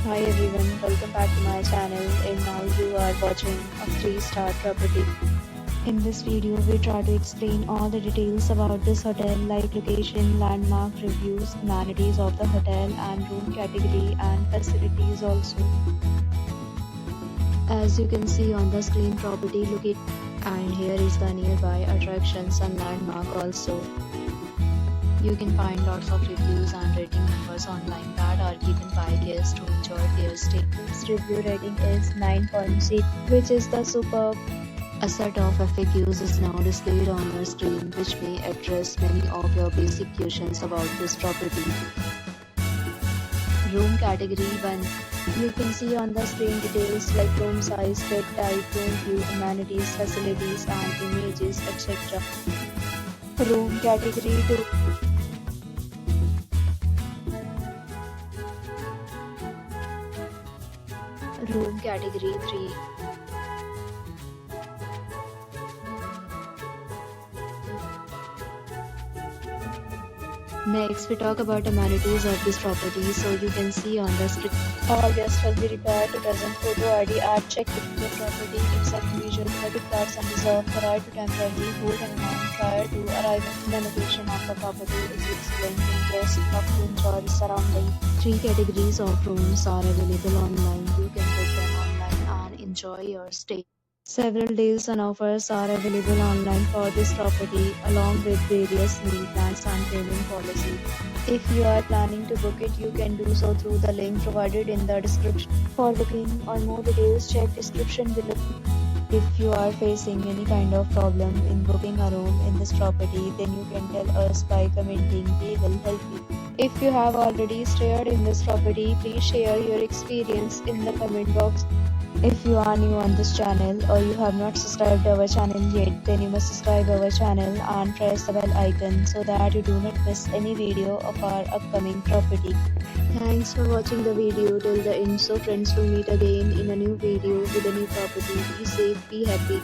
Hi everyone, welcome back to my channel, and now you are watching a 3-star property. In this video, we try to explain all the details about this hotel like location, landmark, reviews, amenities of the hotel and room category and facilities also. As you can see on the screen, property located, and here is the nearby attractions and landmark also. You can find lots of reviews and rating numbers online that are given by guests who enjoyed their stay. This review rating is 9.0, which is the superb. A set of FAQs is now displayed on your screen, which may address many of your basic questions about this property. Room category 1. You can see on the screen details like room size, bed type, room view, amenities, facilities and images, etc. Room category 2. Room category 3. Next, we talk about amenities of this property. So you can see on the screen, all guests will be required to present photo ID at check-in. The property except individual credit cards and reserved the right to temporarily hold an amount prior to arrival. The location of the property is excellent and guests love to enjoy the surroundings. 3 categories of rooms are available online. You can book them online and enjoy your stay. Several deals and offers are available online for this property, along with various meal plans and payment policy. If you are planning to book it, you can do so through the link provided in the description. For booking or more details, check description below. If you are facing any kind of problem in booking a room in this property, then you can tell us by commenting. We will help you. If you have already stayed in this property, please share your experience in the comment box. If you are new on this channel or you have not subscribed our channel yet, then you must subscribe our channel and press the bell icon so that you do not miss any video of our upcoming property. Thanks for watching the video till the end. So friends, will meet again in a new video with a new property. Be safe, be happy.